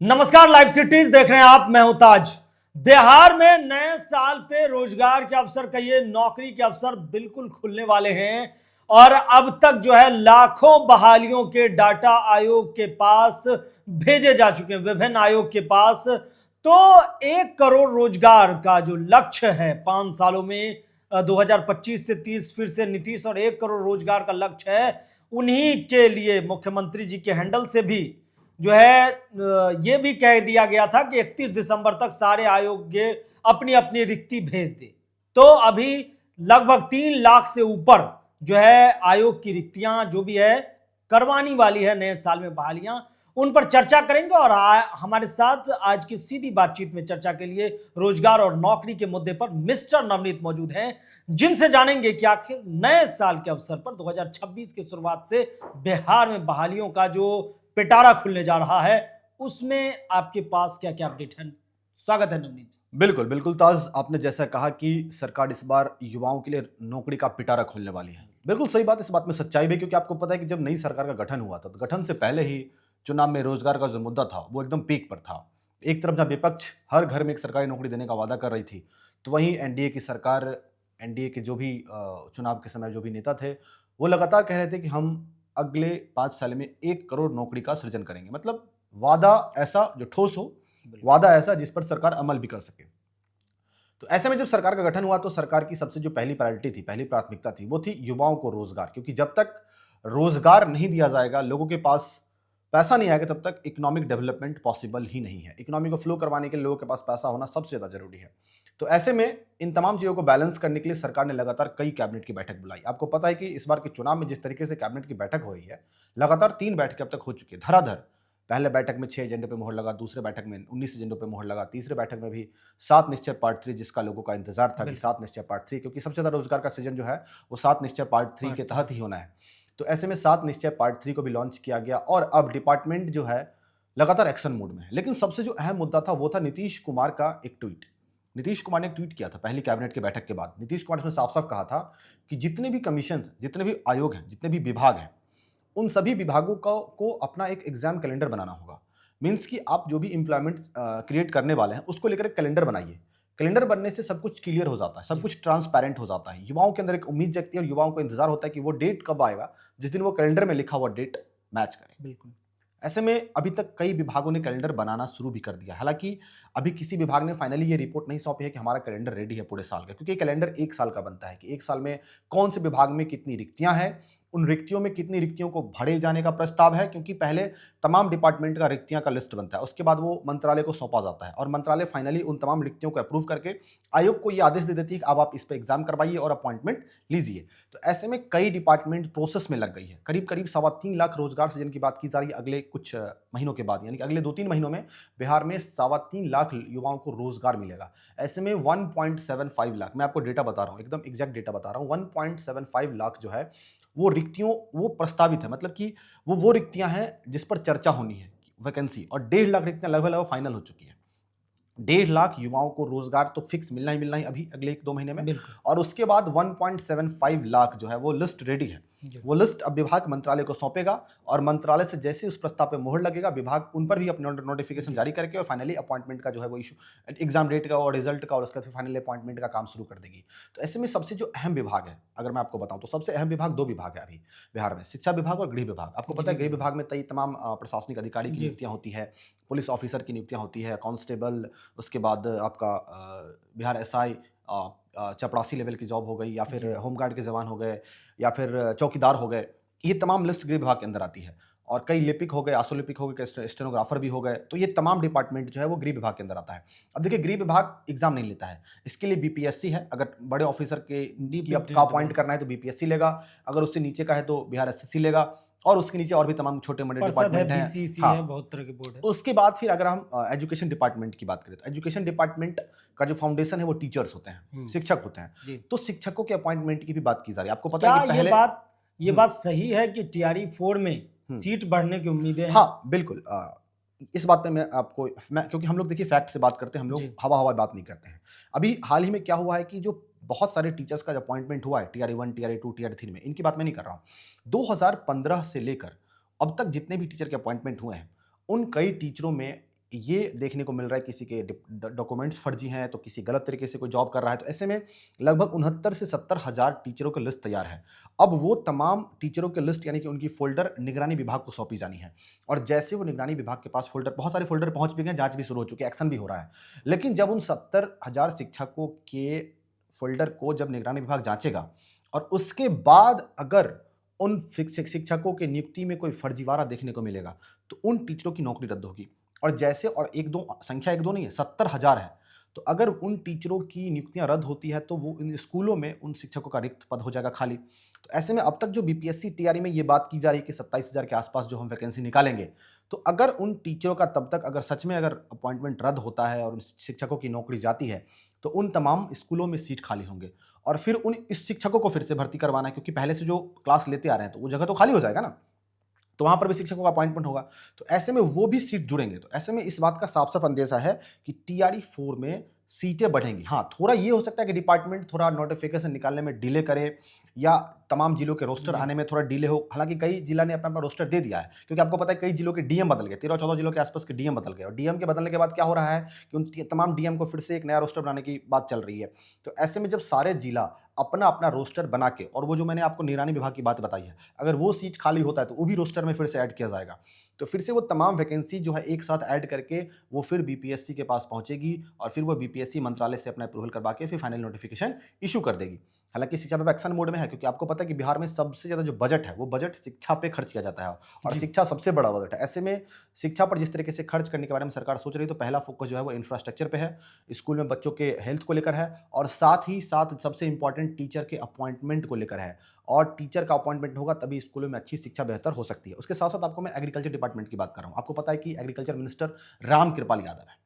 नमस्कार, live cities देख रहे हैं आप। मैं हूं ताज। बिहार में नए साल पे रोजगार के अवसर, कहिए नौकरी के अवसर बिल्कुल खुलने वाले हैं। और अब तक जो है लाखों बहालियों के डाटा आयोग के पास भेजे जा चुके हैं, विभिन्न आयोग के पास। तो 1 करोड़ रोजगार का जो लक्ष्य है 5 सालों में, 2025 से 30, फिर से नीतीश, और 1 करोड़ रोजगार का लक्ष्य है। उन्हीं के लिए मुख्यमंत्री जी के हैंडल से भी जो है ये भी कह दिया गया था कि 31 दिसंबर तक सारे आयोग अपनी अपनी रिक्ति भेज दे। तो अभी लगभग 3 लाख से ऊपर जो है आयोग की रिक्तियां जो भी है करवानी वाली है नए साल में बहालियां, उन पर चर्चा करेंगे। और हमारे साथ आज की सीधी बातचीत में चर्चा के लिए रोजगार और नौकरी के मुद्दे पर मिस्टर नवनीत मौजूद हैं, जिनसे जानेंगे कि आखिर नए साल के अवसर पर 2026 की शुरुआत से बिहार में बहालियों का जो पिटारा खुलने जा रहा है, उसमें आपके पास क्या क्या अपडेट है। स्वागत है नवनीत जी। बिल्कुल बिल्कुल ताज, आपने जैसा कहा कि सरकार इस बार युवाओं के लिए नौकरी का पिटारा खोलने वाली है। बिल्कुल सही बात, इस बात में सच्चाई भी, क्योंकि आपको पता है कि जब नई सरकार का गठन हुआ था तो गठन से पहले ही चुनाव में रोजगार का जो मुद्दा था वो एकदम पीक पर था। एक तरफ जहाँ विपक्ष हर घर में एक सरकारी नौकरी देने का वादा कर रही थी, तो वहीं एनडीए की सरकार, एनडीए के जो भी चुनाव के समय जो भी नेता थे, वो लगातार कह रहे थे कि हम अगले 5 साल में 1 करोड़ नौकरी का सृजन करेंगे। मतलब वादा ऐसा जो ठोस हो, वादा ऐसा जिस पर सरकार अमल भी कर सके। तो ऐसे में जब सरकार का गठन हुआ तो सरकार की सबसे जो पहली प्रायोरिटी थी, पहली प्राथमिकता थी, वो थी युवाओं को रोजगार। क्योंकि जब तक रोजगार नहीं दिया जाएगा, लोगों के पास पैसा नहीं आएगा, तब तक इकोनॉमिक डेवलपमेंट पॉसिबल ही नहीं है। इकोनॉमी को फ्लो करवाने के लिए लोगों के पास पैसा होना सबसे ज्यादा जरूरी है। तो ऐसे में इन तमाम चीजों को बैलेंस करने के लिए सरकार ने लगातार कई कैबिनेट की बैठक बुलाई। आपको पता है कि इस बार के चुनाव में जिस तरीके से कैबिनेट की बैठक हो रही है, लगातार 3 बैठकें अब तक हो चुकी है धराधर। पहले बैठक में 6 एजेंडों पे मोहर लगा, दूसरे बैठक में 19 एजेंडों पे मोहर लगा, तीसरे बैठक में भी 7 निश्चय पार्ट 3, जिसका लोगों का इंतजार था कि 7 निश्चय पार्ट 3, क्योंकि सबसे ज्यादा रोजगार का सृजन जो है वो 7 निश्चय पार्ट 3 के तहत ही होना है। तो ऐसे में 7 निश्चय पार्ट 3 को भी लॉन्च किया गया और अब डिपार्टमेंट जो है लगातार एक्शन मोड में है। लेकिन सबसे जो अहम मुद्दा था वो था नीतीश कुमार का एक ट्वीट। नीतीश कुमार ने एक ट्वीट किया था पहली कैबिनेट की बैठक के बाद। नीतीश कुमार ने साफ साफ कहा था कि जितने भी कमीशन, जितने भी आयोग हैं, जितने भी विभाग हैं, उन सभी विभागों को अपना एक एग्जाम कैलेंडर बनाना होगा। मीन्स कि आप जो भी इंप्लॉयमेंट क्रिएट करने वाले हैं उसको लेकर एक कैलेंडर बनाइए। कैलेंडर बनने से सब कुछ क्लियर हो जाता है, सब कुछ ट्रांसपेरेंट हो जाता है। युवाओं के अंदर एक उम्मीद जगती है और युवाओं को इंतजार होता है कि वो डेट कब आएगा जिस दिन वो कैलेंडर में लिखा हुआ डेट मैच करे। बिल्कुल। ऐसे में अभी तक कई विभागों ने कैलेंडर बनाना शुरू भी कर दिया। हालांकि अभी किसी विभाग ने फाइनली ये रिपोर्ट नहीं सौंपी है कि हमारा कैलेंडर रेडी है पूरे साल का, क्योंकि कैलेंडर 1 साल का बनता है कि 1 साल में कौन से विभाग में कितनी रिक्तियां हैं, उन रिक्तियों में कितनी रिक्तियों को भरे जाने का प्रस्ताव है। क्योंकि पहले तमाम डिपार्टमेंट का रिक्तियां का लिस्ट बनता है, उसके बाद वो मंत्रालय को सौंपा जाता है और मंत्रालय फाइनली उन तमाम रिक्तियों को अप्रूव करके आयोग को ये आदेश दे देती है कि अब आप इस पर एग्जाम करवाइए और अपॉइंटमेंट लीजिए। तो ऐसे में कई डिपार्टमेंट प्रोसेस में लग गई है। करीब करीब 3.25 लाख रोजगार सृजन की बात की जा रही है अगले कुछ महीनों के बाद, यानी कि अगले 2-3 महीनों में बिहार में 3.25 लाख युवाओं को रोजगार मिलेगा। ऐसे में 1.75 लाख, मैं आपको डेटा बता रहा हूँ, एकदम एग्जैक्ट डेटा बता रहा हूँ, 1.75 लाख जो है वो रिक्तियों वो प्रस्तावित है। मतलब कि वो रिक्तियां हैं जिस पर चर्चा होनी है, वैकेंसी, और 1.5 लाख रिक्तियां लगभग फाइनल हो चुकी है। 1.5 लाख युवाओं को रोजगार तो फिक्स मिलना ही अभी अगले 1-2 महीने में। और उसके बाद 1.75 लाख जो है वो लिस्ट रेडी है। वो लिस्ट अब विभाग मंत्रालय को सौंपेगा और मंत्रालय से जैसे उस प्रस्ताव पे मोहर लगेगा, विभाग उन पर भी अपने नोटिफिकेशन जारी करके और फाइनली अपॉइंटमेंट का जो है वो इशू, एग्जाम डेट का और रिजल्ट का, और उसके बाद फाइनली अपॉइंटमेंट का काम शुरू कर देगी। तो ऐसे में सबसे जो अहम विभाग है, अगर मैं आपको बताऊं तो सबसे अहम विभाग 2 विभाग है अभी बिहार में, शिक्षा विभाग और गृह विभाग। आपको पता है गृह विभाग में तमाम प्रशासनिक अधिकारी की नियुक्तियां होती है, पुलिस ऑफिसर की नियुक्तियां होती है, कांस्टेबल, उसके बाद आपका बिहार एसआई, चपरासी लेवल की जॉब हो गई, या फिर होमगार्ड के जवान हो गए, या फिर चौकीदार हो गए। ये तमाम लिस्ट गृह विभाग के अंदर आती है। और कई लिपिक हो गए, आशुलिपिक हो गए, स्टेनोग्राफर भी हो गए। तो ये तमाम डिपार्टमेंट जो है वो गृह विभाग के अंदर आता है। अब देखिए, गृह विभाग एग्जाम नहीं लेता है, इसके लिए बीपीएससी है। अगर बड़े ऑफिसर का अपॉइंट करना है तो बीपीएससी लेगा, अगर उससे नीचे का है तो बिहार एसएससी लेगा, और उसके नीचे और भी तमाम छोटे मोटे डिपार्टमेंट हैं, बीसीसी हाँ, है, बहुत तरह के बोर्ड है। उसके बाद फिर अगर हम एजुकेशन डिपार्टमेंट की बात करें तो एजुकेशन डिपार्टमेंट का जो फाउंडेशन है वो टीचर्स होते हैं, शिक्षक होते हैं। तो शिक्षकों के अपॉइंटमेंट की भी बात की जा रही है। आपको पता है कि पहले ये बात सही है कि टीआरई 4 में सीट बढ़ने की उम्मीदें हैं? हाँ बिल्कुल। इस बात पे मैं क्योंकि हम लोग देखिए फैक्ट से बात करते हैं, हम लोग हवा बात नहीं करते हैं। अभी हाल ही में क्या हुआ है कि जो बहुत सारे टीचर्स का अपॉइंटमेंट हुआ है टीआरई 1, टीआरई 2, टीआरई 3 में, इनकी बात मैं नहीं कर रहा हूँ। 2015 से लेकर अब तक जितने भी टीचर के अपॉइंटमेंट हुए हैं, उन कई टीचरों में ये देखने को मिल रहा है किसी के डॉक्यूमेंट्स फर्जी हैं, तो किसी गलत तरीके से कोई जॉब कर रहा है। तो ऐसे में लगभग 69 से 70 हज़ार टीचरों की लिस्ट तैयार है। अब वो तमाम टीचरों की लिस्ट यानी कि उनकी फ़ोल्डर निगरानी विभाग को सौंपी जानी है, और जैसे वो निगरानी विभाग के पास फ़ोल्डर, बहुत सारे फ़ोल्डर पहुँच भी गए, जाँच भी शुरू हो चुकी है, एक्शन भी हो रहा है। लेकिन जब उन 70 हज़ार शिक्षकों के फ़ोल्डर को जब निगरानी विभाग जाँचेगा और उसके बाद अगर उन शिक्षकों की नियुक्ति में कोई फर्जीवाड़ा देखने को मिलेगा, तो उन टीचरों की नौकरी रद्द होगी। और जैसे, और एक दो संख्या, एक दो नहीं है, 70 हज़ार है। तो अगर उन टीचरों की नियुक्तियां रद्द होती है तो वो इन स्कूलों में उन शिक्षकों का रिक्त पद हो जाएगा खाली। तो ऐसे में अब तक जो बीपीएससी तैयारी में ये बात की जा रही है कि 27 हज़ार के आसपास जो हम वैकेंसी निकालेंगे, तो अगर उन टीचरों का तब तक अगर सच में अगर अपॉइंटमेंट रद्द होता है और उन शिक्षकों की नौकरी जाती है, तो उन तमाम स्कूलों में सीट खाली होंगे, और फिर उन इस शिक्षकों को फिर से भर्ती करवाना है, क्योंकि पहले से जो क्लास लेते आ रहे हैं तो वो जगह तो खाली हो जाएगा ना, तो वहाँ पर भी शिक्षकों का अपॉइंटमेंट होगा। तो ऐसे में वो भी सीट जुड़ेंगे। तो ऐसे में इस बात का साफ-साफ अंदेशा है कि टीआरई 4 में सीटें बढ़ेंगी। हाँ, थोड़ा ये हो सकता है कि डिपार्टमेंट थोड़ा नोटिफिकेशन निकालने में डिले करे, या तमाम जिलों के रोस्टर आने में थोड़ा डिले हो। हालाँकि कई जिला ने अपना-अपना रोस्टर दे दिया है, क्योंकि आपको पता है कई जिलों के डीएम बदल गए, 13-14 जिलों के आसपास के डीएम बदल गए, और डीएम के बदलने के बाद क्या हो रहा है कि उन तमाम डीएम को फिर से एक नया रोस्टर बनाने की बात चल रही है। तो ऐसे में जब सारे जिला अपना-अपना रोस्टर बना के, और वो जो मैंने आपको निगरानी विभाग की बात बताई है, अगर वो सीट खाली होता है तो वो भी रोस्टर में फिर से ऐड किया जाएगा। तो फिर से वो तमाम वैकेंसी जो है एक साथ ऐड करके वो फिर बीपीएससी के पास पहुंचेगी, और फिर वो बीपीएससी मंत्रालय से अपना अप्रूवल करवा के फिर फाइनल नोटिफिकेशन इशू कर देगी। हालांकि शिक्षा विभाग एक्शन मोड में है, क्योंकि आपको पता है कि बिहार में सबसे ज़्यादा जो बजट है वो बजट शिक्षा पे खर्च किया जाता है, और शिक्षा सबसे बड़ा बजट है। ऐसे में शिक्षा पर जिस तरीके से खर्च करने के बारे में सरकार सोच रही है, तो पहला फोकस जो है वो इंफ्रास्ट्रक्चर पे है, स्कूल में बच्चों के हेल्थ को लेकर है, और साथ ही साथ सबसे इंपॉर्टेंट टीचर के अपॉइंटमेंट को लेकर है। और टीचर का अपॉइंटमेंट होगा तभी स्कूलों में अच्छी शिक्षा बेहतर हो सकती है। उसके साथ साथ आपको मैं एग्रीकल्चर डिपार्टमेंट की बात कर रहा हूँ। आपको पता है कि एग्रीकल्चर मिनिस्टर रामकृपाल यादव है।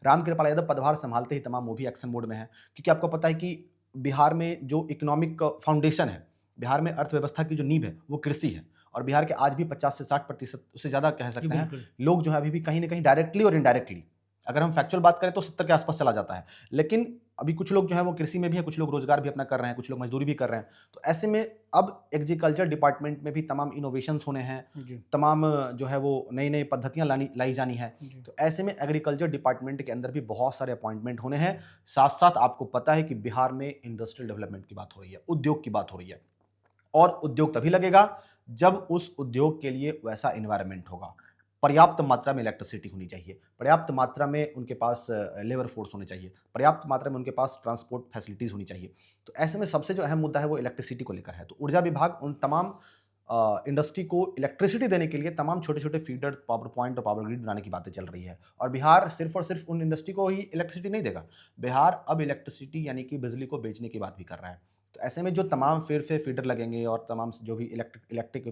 रामकृपाल यादव पदभार संभालते ही तमाम वो भी एक्शन मोड में है, क्योंकि आपको पता है कि बिहार में जो इकोनॉमिक फाउंडेशन है, बिहार में अर्थव्यवस्था की जो नींव है वो कृषि है, और बिहार के आज भी 50 से 60%, उससे ज़्यादा कह सकते हैं, लोग जो है अभी भी कहीं ना कहीं डायरेक्टली और इनडायरेक्टली, अगर हम फैक्चुअल बात करें तो 70 के आसपास चला जाता है। लेकिन अभी कुछ लोग जो है वो कृषि में भी है, कुछ लोग रोजगार भी अपना कर रहे हैं, कुछ लोग मजदूरी भी कर रहे हैं। तो ऐसे में अब एग्रीकल्चर डिपार्टमेंट में भी तमाम इनोवेशंस होने हैं, तमाम जो है वो नई नई पद्धतियां लाई जानी है। तो ऐसे में एग्रीकल्चर डिपार्टमेंट के अंदर भी बहुत सारे अपॉइंटमेंट होने हैं। साथ साथ आपको पता है कि बिहार में इंडस्ट्रियल डेवलपमेंट की बात हो रही है, उद्योग की बात हो रही है, और उद्योग तभी लगेगा जब उस उद्योग के लिए वैसा एनवायरनमेंट होगा। पर्याप्त मात्रा में इलेक्ट्रिसिटी होनी चाहिए, पर्याप्त मात्रा में उनके पास लेबर फोर्स होनी चाहिए, पर्याप्त मात्रा में उनके पास ट्रांसपोर्ट फैसिलिटीज़ होनी चाहिए। तो ऐसे में सबसे जो अहम मुद्दा है वो इलेक्ट्रिसिटी को लेकर है। तो ऊर्जा विभाग उन तमाम इंडस्ट्री को इलेक्ट्रिसिटी देने के लिए तमाम छोटे छोटे फीडर, पावर पॉइंट और पावर ग्रिड बनाने की बातें चल रही है। और बिहार सिर्फ और सिर्फ उन इंडस्ट्री को ही इलेक्ट्रिसिटी नहीं देगा, बिहार अब इलेक्ट्रिसिटी यानी कि बिजली को बेचने की बात भी कर रहा है। तो ऐसे में जो तमाम फिर से फीडर लगेंगे और तमाम जो भी इलेक्ट्रिक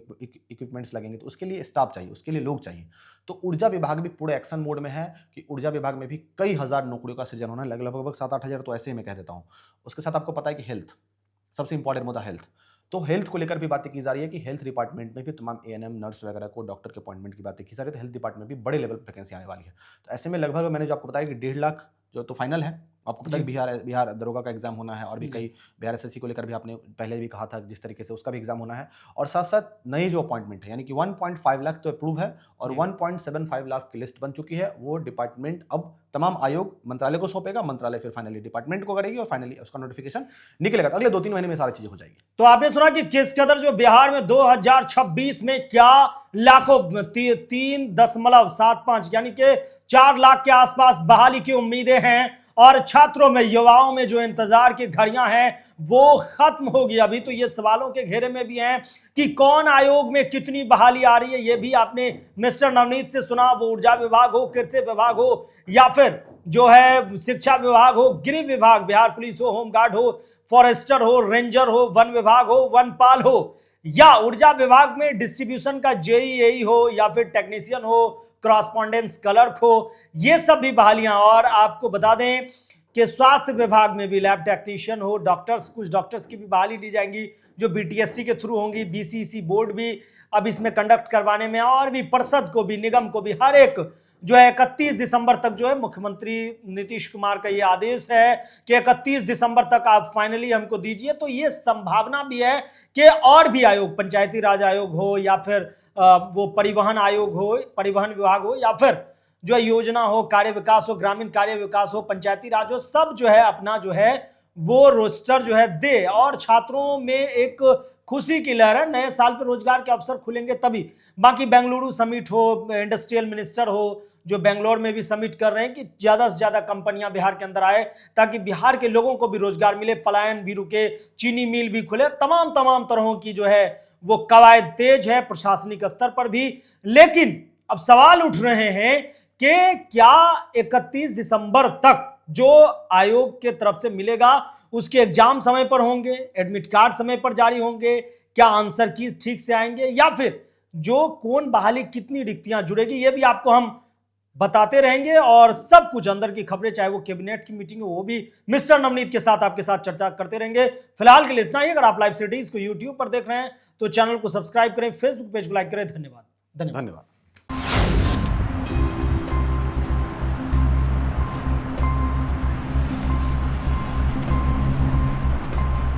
इक्विपमेंट्स लगेंगे, तो उसके लिए स्टाफ चाहिए, उसके लिए लोग चाहिए। तो ऊर्जा विभाग भी पूरे एक्शन मोड में है कि ऊर्जा विभाग में भी कई हज़ार नौकरियों का सृजन होना है, लगभग 7-8 हज़ार, तो ऐसे ही मैं कह देता हूँ। उसके साथ आपको पता है कि हेल्थ सबसे इंपॉर्टेंट मुद्दा, हेल्थ। तो हेल्थ को लेकर भी बातें की जा रही है कि हेल्थ डिपार्टमेंट में भी तमाम एएनएम, नर्स वगैरह को, डॉक्टर के अपॉइंटमेंट की बातें की जा रही है। तो हेल्थ डिपार्टमेंट में भी बड़े लेवल पर वैकेंसी आने वाली है। तो ऐसे में लगभग मैंने जो आपको बताया कि 1.5 लाख जो तो फाइनल है। आपको पता है कि बिहार दरोगा का एग्जाम होना है, और भी कई बिहार एसएससी को लेकर भी आपने पहले भी कहा था जिस तरीके से, उसका भी एग्जाम होना है। और साथ साथ नए जो अपॉइंटमेंट है, यानी कि 1.5 लाख तो अप्रूव है, और 1.75 लाख की लिस्ट बन चुकी है। वो डिपार्टमेंट अब तमाम आयोग मंत्रालय को सौंपेगा, मंत्रालय फिर फाइनली डिपार्टमेंट को करेगी, और फाइनली उसका नोटिफिकेशन निकलेगा। तो अगले 2-3 महीने में सारी चीजें हो जाएगी। तो आपने सुना कि किस कदर जो बिहार में 2026 में क्या लाखों 3.75 यानी कि 4 लाख के आसपास बहाली की उम्मीदें हैं, और छात्रों में, युवाओं में जो इंतजार की घड़ियां हैं वो खत्म होगी। अभी तो ये सवालों के घेरे में भी हैं कि कौन आयोग में कितनी बहाली आ रही है। ये भी आपने मिस्टर नवनीत से सुना, वो ऊर्जा विभाग हो, कृषि विभाग हो, या फिर जो है शिक्षा विभाग हो, गृह विभाग, बिहार पुलिस हो, होमगार्ड हो, फॉरेस्टर हो, रेंजर हो, वन विभाग हो, वनपाल हो, या ऊर्जा विभाग में डिस्ट्रीब्यूशन का जेईई हो, या फिर टेक्नीशियन हो, क्रॉसपॉन्डेंस क्लर्क हो, ये सब भी बहालियां। और आपको बता दें कि स्वास्थ्य विभाग में भी लैब टेक्नीशियन हो, डॉक्टर्स, कुछ डॉक्टर्स की भी बहाली ली जाएंगी जो बीटीएससी के थ्रू होंगी। बीसीसी बोर्ड भी अब इसमें कंडक्ट करवाने में, और भी परिषद को भी, निगम को भी, हर एक जो है 31 दिसंबर तक जो है, मुख्यमंत्री नीतीश कुमार का ये आदेश है कि 31 दिसंबर तक आप फाइनली हमको दीजिए। तो ये संभावना भी है कि और भी आयोग, पंचायती राज आयोग हो, या फिर वो परिवहन आयोग हो, परिवहन विभाग हो, या फिर जो है योजना हो, कार्य विकास हो, ग्रामीण कार्य विकास हो, पंचायती राज हो, सब जो है अपना जो है वो रोस्टर जो है दे। और छात्रों में एक खुशी की लहर है, नए साल पर रोजगार के अवसर खुलेंगे तभी। बाकी बेंगलुरु समिट हो, इंडस्ट्रियल मिनिस्टर हो जो बेंगलोर में भी समिट कर रहे हैं कि ज्यादा से ज्यादा कंपनियां बिहार के अंदर आए ताकि बिहार के लोगों को भी रोजगार मिले, पलायन भी रुके, चीनी मिल भी खुले, तमाम तमाम तरहों की जो है वो कवायद तेज है प्रशासनिक स्तर पर भी। लेकिन अब सवाल उठ रहे हैं कि क्या 31 दिसंबर तक जो आयोग के तरफ से मिलेगा उसके एग्जाम समय पर होंगे, एडमिट कार्ड समय पर जारी होंगे, क्या आंसर की ठीक से आएंगे, या फिर जो कौन बहाली कितनी रिक्तियां जुड़ेगी, ये भी आपको हम बताते रहेंगे। और सब कुछ अंदर की खबरें, चाहे वो कैबिनेट की मीटिंग हो, वो भी मिस्टर नवनीत के साथ आपके साथ चर्चा करते रहेंगे। फिलहाल के लिए इतना ही। अगर आप लाइव सिटीज को यूट्यूब पर देख रहे हैं तो चैनल को सब्सक्राइब करें, फेसबुक पेज को लाइक करें। धन्यवाद। धन्यवाद।